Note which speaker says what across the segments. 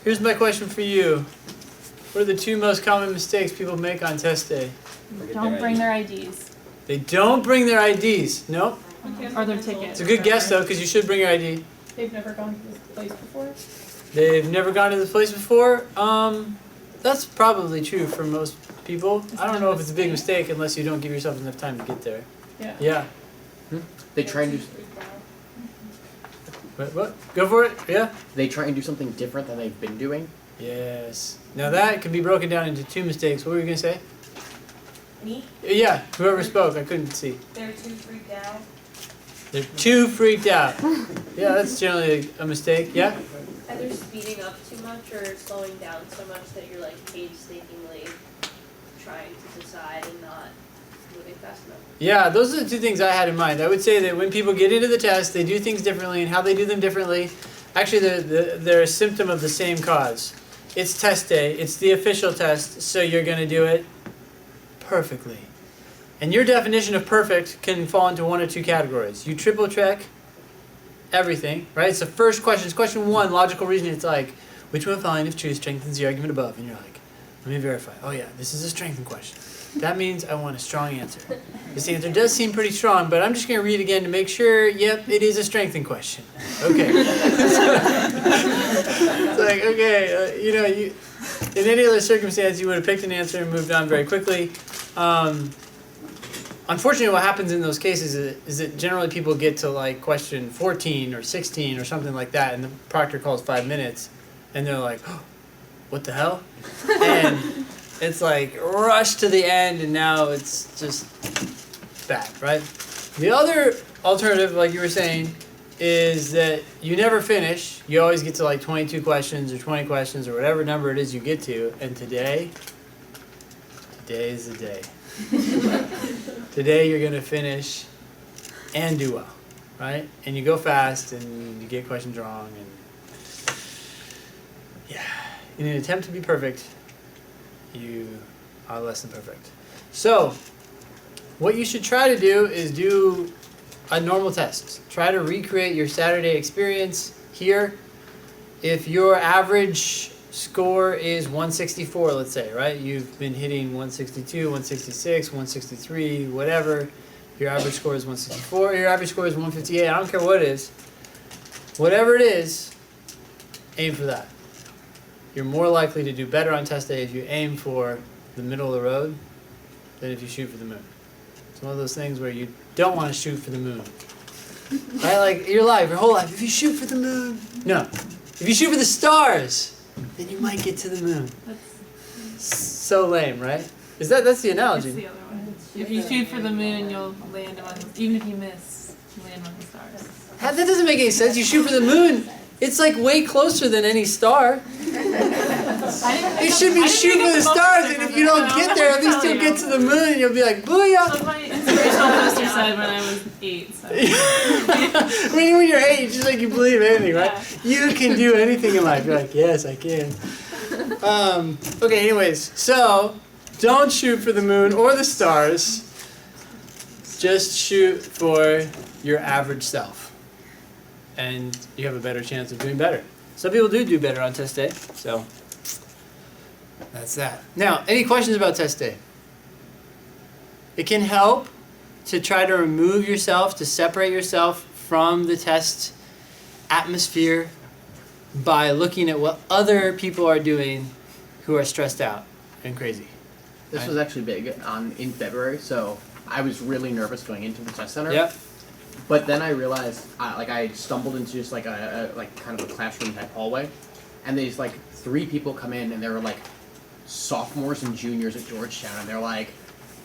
Speaker 1: Here's my question for you. What are the two most common mistakes people make on test day?
Speaker 2: Don't bring their IDs.
Speaker 1: They don't bring their IDs. Nope.
Speaker 2: Or their tickets.
Speaker 1: It's a good guess though, because you should bring your ID.
Speaker 2: They've never gone to this place before.
Speaker 1: They've never gone to this place before. That's probably true for most people. I don't know if it's a big mistake unless you don't give yourself enough time to get there.
Speaker 2: Yeah.
Speaker 1: Yeah.
Speaker 3: They try and do.
Speaker 1: What? Go for it. Yeah.
Speaker 3: They try and do something different than they've been doing.
Speaker 1: Yes. Now that can be broken down into two mistakes. What were you gonna say?
Speaker 4: Me?
Speaker 1: Yeah. Whoever spoke, I couldn't see.
Speaker 4: They're too freaked out.
Speaker 1: They're too freaked out. Yeah, that's generally a mistake. Yeah.
Speaker 4: Either speeding up too much or slowing down so much that you're like painstakingly trying to decide and not moving fast enough.
Speaker 1: Yeah, those are the two things I had in mind. I would say that when people get into the test, they do things differently, and how they do them differently, actually they're a symptom of the same cause. It's test day. It's the official test, so you're going to do it perfectly. And your definition of perfect can fall into one or two categories. You triple check everything, right? It's the first question. It's question one, logical reasoning. It's like, which one of the following, if true, strengthens the argument above? And you're like, let me verify. Oh yeah, this is a strengthen question. That means I want a strong answer. This answer does seem pretty strong, but I'm just going to read again to make sure, yep, it is a strengthen question. Okay. It's like, okay, in any other circumstance, you would have picked an answer and moved on very quickly. Unfortunately, what happens in those cases is that generally people get to like question 14 or 16 or something like that, and the proctor calls 5 minutes, and they're like, oh, what the hell? And it's like rush to the end, and now it's just bad, right? The other alternative, like you were saying, is that you never finish. You always get to like 22 questions or 20 questions or whatever number it is you get to, and today is the day. Today you're going to finish and do well, right? And you go fast and you get questions wrong, and yeah, in an attempt to be perfect, you are less than perfect. So what you should try to do is do a normal test. Try to recreate your Saturday experience here. If your average score is 164, let's say, right? You've been hitting 162, 166, 163, whatever. Your average score is 164. Your average score is 158. I don't care what it is. Whatever it is, aim for that. You're more likely to do better on test day if you aim for the middle of the road than if you shoot for the moon. It's one of those things where you don't want to shoot for the moon. Right? Like your life, your whole life. If you shoot for the moon. No. If you shoot for the stars, then you might get to the moon. So lame, right? That's the analogy.
Speaker 2: It's the other one. If you shoot for the moon, you'll land on, even if you miss, you land on the stars.
Speaker 1: That doesn't make any sense. You shoot for the moon. It's like way closer than any star. You should be shooting for the stars, and if you don't get there, at least you'll get to the moon, and you'll be like, booyah!
Speaker 2: That's what my inspirational poster said when I was 8. So.
Speaker 1: When you're 8, it's just like you believe anything, right? Yeah. You can do anything in life. You're like, yes, I can. Okay, anyways, so don't shoot for the moon or the stars. Just shoot for your average self. And you have a better chance of doing better. Some people do better on test day, so that's that. Now, any questions about test day? It can help to try to remove yourself, to separate yourself from the test atmosphere by looking at what other people are doing who are stressed out and crazy.
Speaker 3: This was actually big in February, so I was really nervous going into the test center.
Speaker 1: Yep.
Speaker 3: But then I realized, I stumbled into just like a kind of a classroom type hallway, and these like 3 people come in, and they were like sophomores and juniors at Georgetown, and they're like,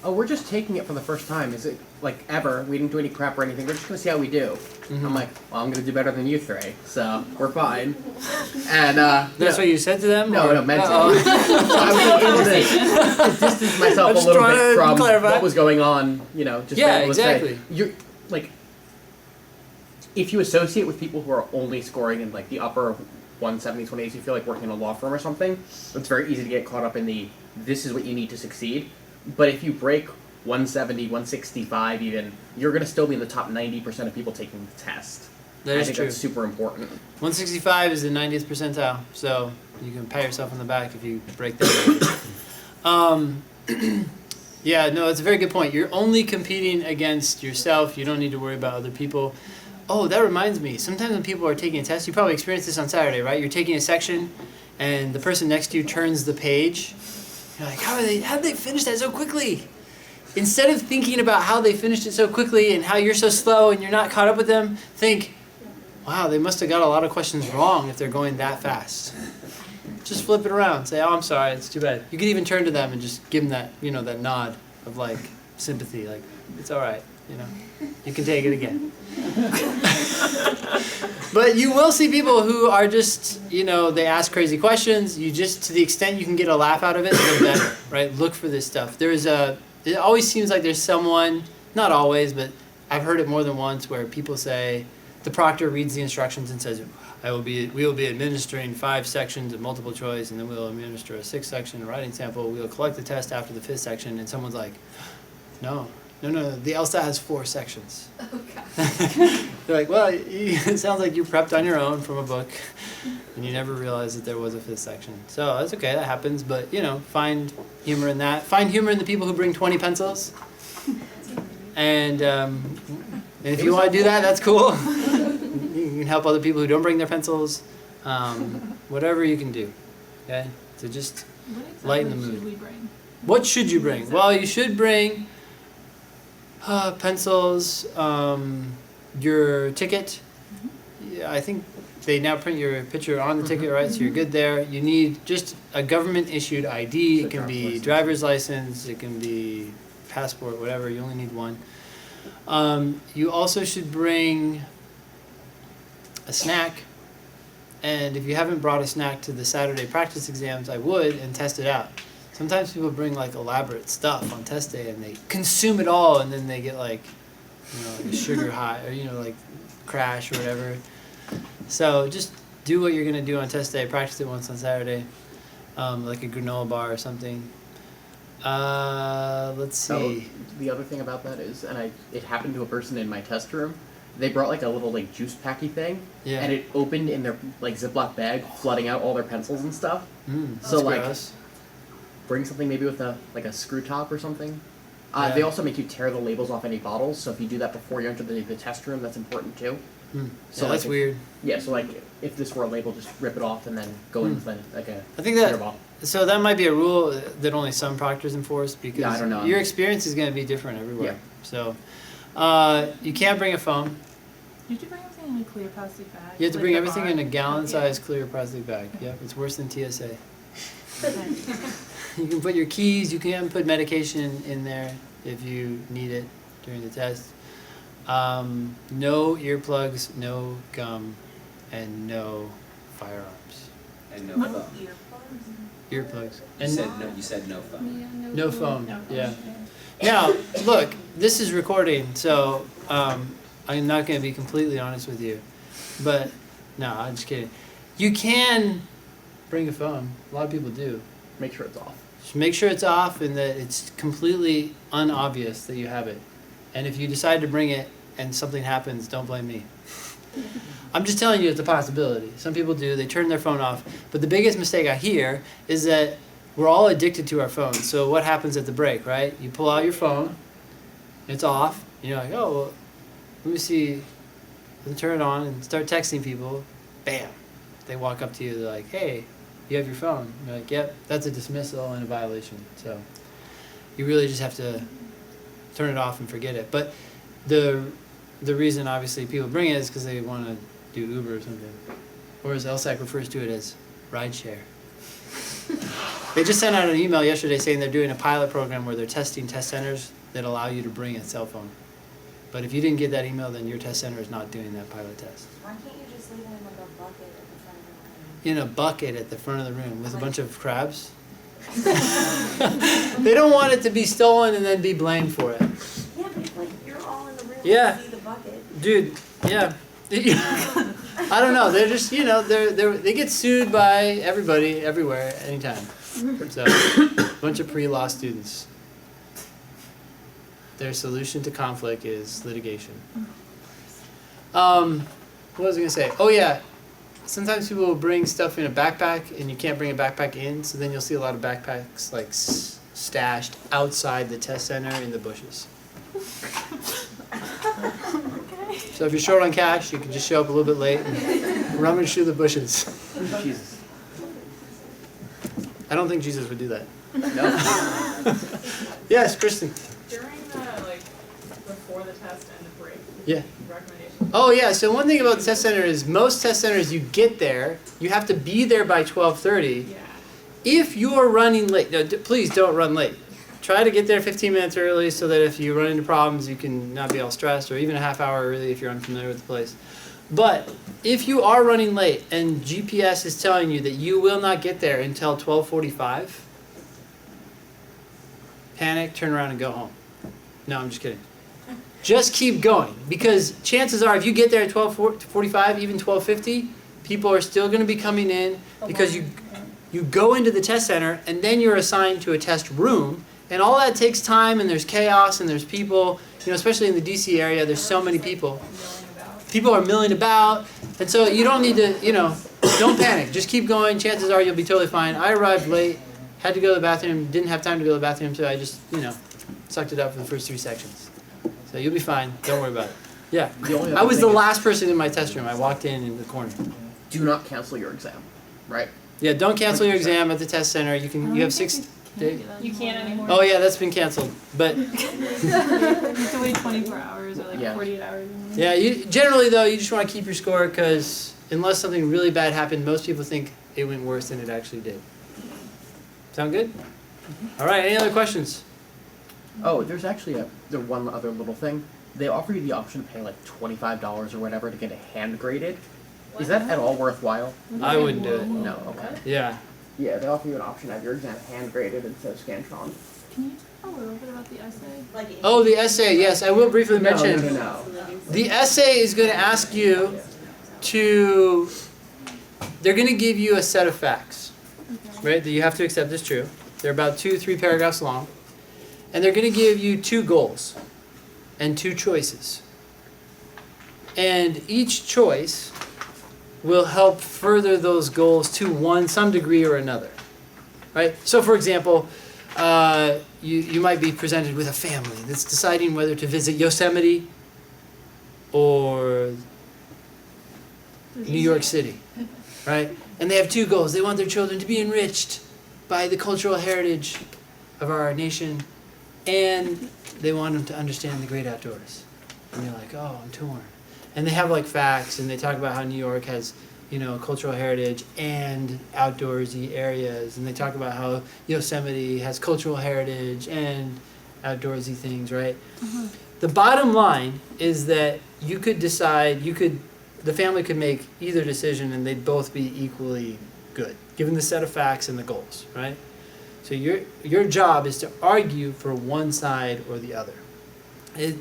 Speaker 3: "Oh, we're just taking it for the first time. Is it like ever? We didn't do any prep or anything. We're just gonna see how we do." Mm-hmm. I'm like, "Well, I'm gonna do better than you 3, so we're fine." And
Speaker 1: that's what you said to them?
Speaker 3: No, meant to. So I was able to distance myself a little bit from what was going on. Just be able to say, you're like. If you associate with people who are only scoring in like the upper 170s, 180s, you feel like working in a law firm or something, it's very easy to get caught up in this is what you need to succeed. But if you break 170, 165 even, you're going to still be in the top 90% of people taking the test.
Speaker 1: That is true.
Speaker 3: That's super important.
Speaker 1: 165 is the 90th percentile, so You can pat yourself on the back if you break that. Yeah, no, it's a very good point. You're only competing against yourself. You don't need to worry about other people. Oh, that reminds me. Sometimes when people are taking a test, you probably experienced this on Saturday, right? You're taking a section, and the person next to you turns the page. You're like, how did they finish that so quickly? Instead of thinking about how they finished it so quickly and how you're so slow and you're not caught up with them, think, wow, they must have got a lot of questions wrong if they're going that fast. Just flip it around. Say, oh, I'm sorry, it's too bad. You could even turn to them and just give them that, that nod of like sympathy, like, it's all right, you can take it again. But you will see people who are just, they ask crazy questions. You just, to the extent you can get a laugh out of it, the better, right? Look for this stuff. It always seems like there's someone, not always, but I've heard it more than once where people say, the proctor reads the instructions and says, we will be administering 5 sections of multiple choice, and then we'll administer a 6th section writing sample. We'll collect the test after the 5th section, and someone's like, no, the LSAT has 4 sections.
Speaker 4: Okay.
Speaker 1: They're like, well, it sounds like you prepped on your own from a book, and you never realized that there was a 5th section. So that's okay, that happens, but, find humor in that. Find humor in the people who bring 20 pencils. And if you want to do that, that's cool. You can help other people who don't bring their pencils. Whatever you can do. Okay? So just lighten the mood.
Speaker 2: Should we bring?
Speaker 1: What should you bring? Well, you should bring pencils, your ticket. Yeah, I think they now print your picture on the ticket, right? So you're good there. You need just a government-issued ID. It can be driver's license. It can be passport, whatever. You only need one. You also should bring a snack, and if you haven't brought a snack to the Saturday practice exams, I would, and test it out. Sometimes people bring like elaborate stuff on test day and they consume it all, and then they get like a sugar high, or like crash or whatever. So just do what you're gonna do on test day. Practice it once on Saturday, like a granola bar or something. Let's see.
Speaker 3: The other thing about that is, it happened to a person in my test room. They brought like a little like juice packy thing, and it opened in their like Ziploc bag, flooding out all their pencils and stuff. So like,
Speaker 1: gross.
Speaker 3: Bring something maybe with a screw top or something. They also make you tear the labels off any bottles, so if you do that before you enter the test room, that's important too.
Speaker 1: So that's weird.
Speaker 3: Yeah, so like if this were a label, just rip it off and then go in with like a
Speaker 1: I think
Speaker 3: clear bottle.
Speaker 1: So that might be a rule that only some proctors enforce, because
Speaker 3: I don't know.
Speaker 1: Your experience is going to be different everywhere.
Speaker 3: Yeah.
Speaker 1: So you can't bring a phone.
Speaker 2: You have to bring everything in a clear plastic bag.
Speaker 1: You have to
Speaker 2: like
Speaker 1: bring
Speaker 2: the
Speaker 1: everything
Speaker 2: bar.
Speaker 1: in a gallon-sized clear plastic bag. Yep, it's worse than TSA. You can put your keys. You can put medication in there if you need it during the test. No earplugs, no gum, and no firearms.
Speaker 5: And no
Speaker 2: What?
Speaker 5: phone.
Speaker 1: Earplugs.
Speaker 5: You said no phone.
Speaker 1: No phone. Yeah. Now, look, this is recording, so I'm not going to be completely honest with you. But, no, I'm just kidding. You can bring a phone. A lot of people do.
Speaker 3: Make sure it's off.
Speaker 1: Just make sure it's off and that it's completely unobvious that you have it. And if you decide to bring it and something happens, don't blame me. I'm just telling you it's a possibility. Some people do. They turn their phone off. But the biggest mistake I hear is that we're all addicted to our phones. So what happens at the break, right? You pull out your phone, it's off, and you're like, oh, well, let me see. Then turn it on and start texting people. Bam. They walk up to you, they're like, hey, you have your phone. You're like, yep, that's a dismissal and a violation. So you really just have to turn it off and forget it. But the reason, obviously, people bring it is because they want to do Uber or something. Or as LSAC refers to it as rideshare. They just sent out an email yesterday saying they're doing a pilot program where they're testing test centers that allow you to bring a cell phone. But if you didn't get that email, then your test center is not doing that pilot test.
Speaker 6: Why can't you just leave it in like a bucket at the front of the room?
Speaker 1: In a bucket at the front of the room with a bunch of crabs. They don't want it to be stolen and then be blamed for it.
Speaker 6: Yeah, but like you're all in the room
Speaker 1: Yeah.
Speaker 6: and see the bucket.
Speaker 1: Dude, yeah. I don't know. They're just, they get sued by everybody, everywhere, anytime. So, a bunch of pre-law students. Their solution to conflict is litigation. What was I going to say? Oh, yeah. sometimes people will bring stuff in a backpack, and you can't bring a backpack in, so then you'll see a lot of backpacks like stashed outside the test center in the bushes. So if you're short on cash, you can just show up a little bit late and rummage through the bushes.
Speaker 3: Jesus.
Speaker 1: I don't think Jesus would do that.
Speaker 3: No.
Speaker 1: Yes, Kristen.
Speaker 7: During the, like, before the test and the break,
Speaker 1: Yeah.
Speaker 7: recommendations?
Speaker 1: Oh yeah, so one thing about the test center is most test centers you get there, you have to be there by 12:30.
Speaker 7: Yeah.
Speaker 1: If you are running late, no, please don't run late. Try to get there 15 minutes early so that if you run into problems, you can not be all stressed, or even a half hour early if you're unfamiliar with the place. But if you are running late and GPS is telling you that you will not get there until 12:45, panic, turn around and go home. No, I'm just kidding. Just keep going, because chances are if you get there at 12:45, even 12:50, people are still going to be coming in because you go into the test center and then you're assigned to a test room, and all that takes time, and there's chaos and there's people, especially in the DC area, there's so many people. People are milling about, and so you don't need to, don't panic. Just keep going. Chances are you'll be totally fine. I arrived late, had to go to the bathroom, didn't have time to go to the bathroom, so I just, sucked it up for the first 3 sections. So you'll be fine. Don't worry about it. Yeah. I was the last person in my test room. I walked in the corner.
Speaker 3: Do not cancel your exam, right?
Speaker 1: Yeah, don't cancel your exam at the test center. You have 6 days.
Speaker 2: You can't anymore.
Speaker 1: Oh yeah, that's been canceled. But
Speaker 2: You have to wait 24 hours or like
Speaker 3: Yeah.
Speaker 2: 48 hours.
Speaker 1: yeah, generally though, you just want to keep your score, because unless something really bad happened, most people think it went worse than it actually did. Sound good? All right. Any other questions?
Speaker 3: Oh, there's actually the one other little thing. They offer you the option to pay like $25 or whatever to get it hand graded. Is that at all worthwhile?
Speaker 1: I wouldn't do it.
Speaker 3: No. Okay.
Speaker 1: Yeah.
Speaker 3: Yeah, they offer you an option to have your exam hand graded instead of Scantron.
Speaker 2: Can you talk a little bit about the essay?
Speaker 1: Oh, the essay. Yes, I will briefly mention.
Speaker 3: No.
Speaker 1: The essay is going to ask you to. They're going to give you a set of facts, right? That you have to accept as true. They're about 2-3 paragraphs long, and they're going to give you 2 goals and 2 choices. And each choice will help further those goals to some degree or another, right? So, for example, you might be presented with a family that's deciding whether to visit Yosemite or New York City, right? And they have 2 goals. They want their children to be enriched by the cultural heritage of our nation, and they want them to understand the great outdoors. And you're like, oh, I'm torn. And they have like facts, and they talk about how New York has, cultural heritage and outdoorsy areas, and they talk about how Yosemite has cultural heritage and outdoorsy things, right?
Speaker 2: Mm-hmm.
Speaker 1: The bottom line is that you could decide, the family could make either decision, and they'd both be equally good, given the set of facts and the goals, right? So your job is to argue for one side or the other.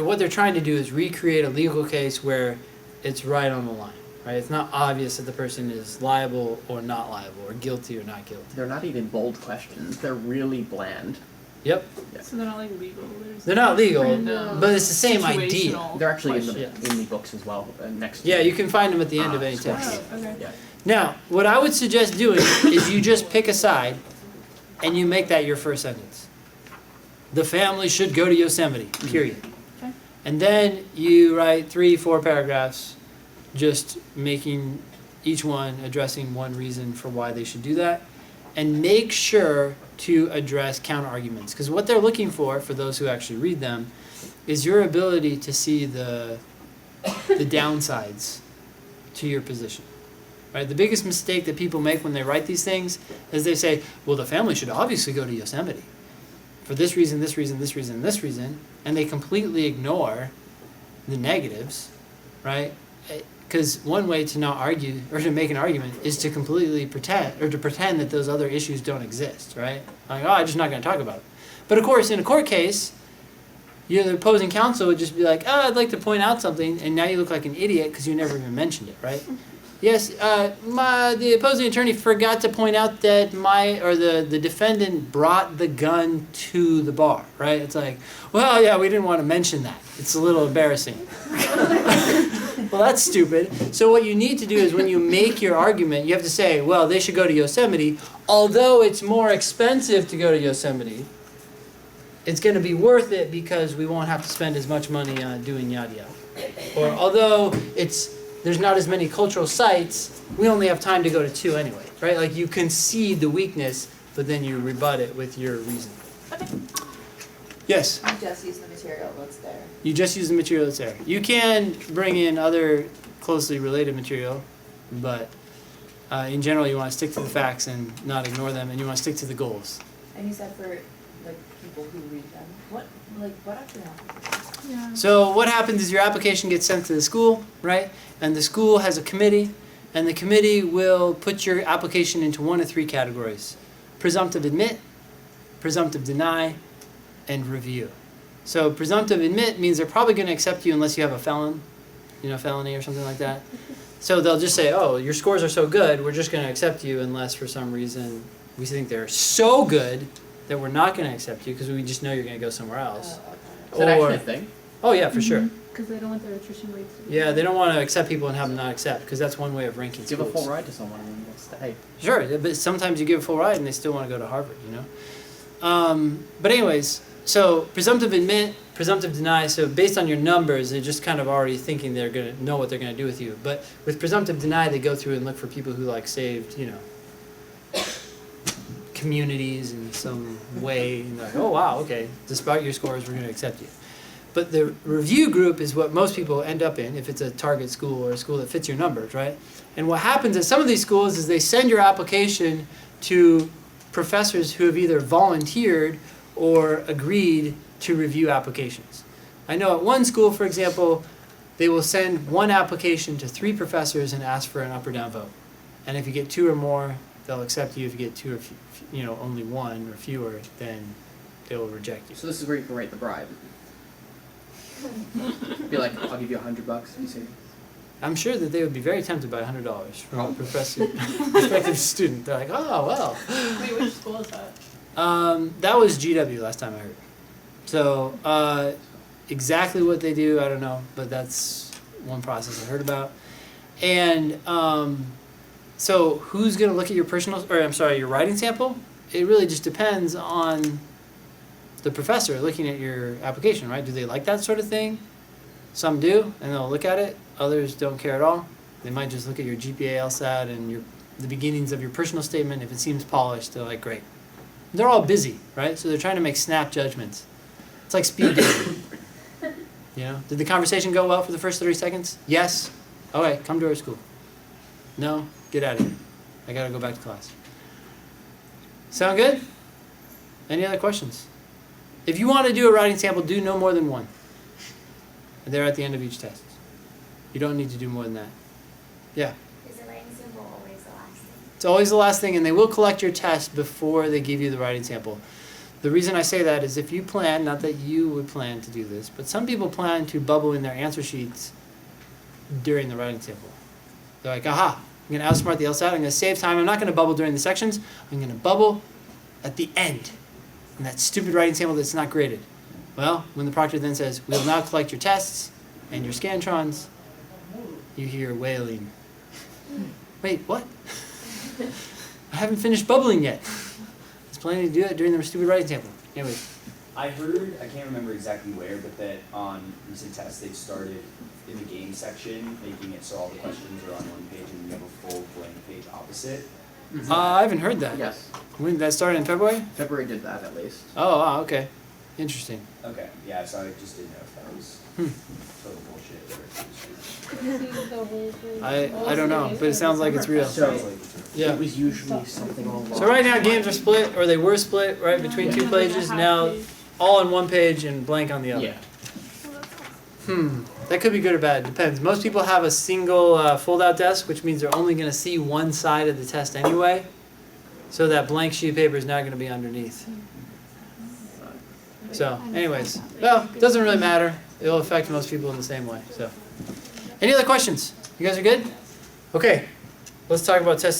Speaker 1: What they're trying to do is recreate a legal case where it's right on the line, right? It's not obvious that the person is liable or not liable, or guilty or not guilty.
Speaker 3: They're not even bold questions. They're really bland.
Speaker 1: Yep.
Speaker 2: So they're not like legal.
Speaker 1: They're not legal,
Speaker 2: random
Speaker 1: but it's the same idea.
Speaker 2: situational
Speaker 3: They're actually
Speaker 2: questions.
Speaker 3: in the books as well. Next.
Speaker 1: Yeah, you can find them at the end of any text.
Speaker 2: Oh, okay.
Speaker 3: Yeah.
Speaker 1: Now, what I would suggest doing is you just pick a side and you make that your first sentence. The family should go to Yosemite, period.
Speaker 2: Okay.
Speaker 1: And then you write 3-4 paragraphs just making each one addressing one reason for why they should do that. And make sure to address counter arguments, because what they're looking for those who actually read them, is your ability to see the downsides to your position. Right? The biggest mistake that people make when they write these things is they say, well, the family should obviously go to Yosemite for this reason, this reason, this reason, this reason, and they completely ignore the negatives, right? Because one way to not argue or to make an argument is to completely pretend that those other issues don't exist, right? Like, I'm just not going to talk about it. But of course, in a court case, the opposing counsel would just be like, I'd like to point out something, and now you look like an idiot because you never even mentioned it, right? Yes, the opposing attorney forgot to point out that the defendant brought the gun to the bar, right? It's like, well, yeah, we didn't want to mention that. It's a little embarrassing. Well, that's stupid. So what you need to do is when you make your argument, you have to say, well, they should go to Yosemite. Although it's more expensive to go to Yosemite, it's going to be worth it because we won't have to spend as much money on doing yada yada. Or although there's not as many cultural sites, we only have time to go to 2 anyway, right? Like you concede the weakness, but then you rebut it with your reason. Yes?
Speaker 6: You just use the material that's there.
Speaker 1: You just use the material that's there. You can bring in other closely related material, but in general you want to stick to the facts and not ignore them, and you want to stick to the goals.
Speaker 6: And you said for like people who read them, what actually happens?
Speaker 2: Yeah.
Speaker 1: So what happens is your application gets sent to the school, right? And the school has a committee, and the committee will put your application into one of 3 categories: presumptive admit, presumptive deny, and review. So presumptive admit means they're probably going to accept you unless you have a felony or something like that. So they'll just say, oh, your scores are so good, we're just going to accept you unless for some reason we think they're so good that we're not going to accept you because we just know you're going to go somewhere else.
Speaker 3: Is that actually a thing?
Speaker 1: Oh yeah, for sure.
Speaker 2: Because they don't want their attrition rates to be
Speaker 1: Yeah, they don't want to accept people and have them not accept because that's one way of ranking
Speaker 3: Give a
Speaker 1: schools.
Speaker 3: full ride to someone and they'll stay.
Speaker 1: Sure, but sometimes you give a full ride and they still want to go to Harvard, you know? But anyways, so presumptive admit, presumptive deny, so based on your numbers, they're just kind of already thinking they're going to know what they're going to do with you. But with presumptive deny, they go through and look for people who like saved, communities in some way. And they're like, oh wow, okay, despite your scores, we're going to accept you. But the review group is what most people end up in if it's a target school or a school that fits your numbers, right? And what happens at some of these schools is they send your application to professors who have either volunteered or agreed to review applications. I know at one school, for example, they will send one application to 3 professors and ask for an up or down vote. And if you get 2 or more, they'll accept you. If you get 2 or only 1 or fewer, then they will reject you.
Speaker 3: So this is where you can rate the bribe. Be like, I'll give you $100. You say,
Speaker 1: I'm sure that they would be very tempted by $100 from a prospective student. They're like, oh, well.
Speaker 7: Wait, which school is that?
Speaker 1: That was GW last time I heard. So exactly what they do, I don't know, but that's one process I heard about. And so who's going to look at your writing sample? It really just depends on the professor looking at your application, right? Do they like that sort of thing? Some do, and they'll look at it. Others don't care at all. They might just look at your GPA, LSAT, and the beginnings of your personal statement. If it seems polished, they're like, great. They're all busy, right? So they're trying to make snap judgments. It's like speed dating. Did the conversation go well for the first 30 seconds? Yes. Okay, come to our school. No, get out of here. I gotta go back to class. Sound good? Any other questions? If you want to do a writing sample, do no more than 1. And they're at the end of each test. You don't need to do more than that. Yeah?
Speaker 6: Is the writing sample always the last thing?
Speaker 1: It's always the last thing, and they will collect your test before they give you the writing sample. The reason I say that is if you plan, not that you would plan to do this, but some people plan to bubble in their answer sheets during the writing sample. They're like, aha, I'm going to outsmart the LSAT, I'm going to save time, I'm not going to bubble during the sections, I'm going to bubble at the end. And that stupid writing sample that's not graded. Well, when the proctor then says, we'll now collect your tests and your scantrons, you hear wailing. Wait, what? I haven't finished bubbling yet. I was planning to do it during the stupid writing sample. Anyway.
Speaker 5: I heard, I can't remember exactly where, but that on recent tests they've started in the game section, making it so all the questions are on one page and you have a full blank page opposite.
Speaker 1: I haven't heard that.
Speaker 3: yes.
Speaker 1: When did that start in February?
Speaker 3: February did that at least.
Speaker 1: Oh, wow, okay. Interesting.
Speaker 5: Okay, yeah, so I just didn't know if that was total bullshit or if it was true.
Speaker 1: I don't know, but it sounds like it's real.
Speaker 3: So
Speaker 1: Yeah.
Speaker 3: it was usually something along.
Speaker 1: So right now games are split, or they were split, right, between 2 pages. Now all on 1 page and blank on the other.
Speaker 3: Yeah.
Speaker 1: That could be good or bad. Depends. Most people have a single fold-out desk, which means they're only going to see one side of the test anyway. So that blank sheet of paper is not going to be underneath. So, anyways, well, it doesn't really matter. It'll affect most people in the same way. So, any other questions? You guys are good? Okay, let's talk about test 6.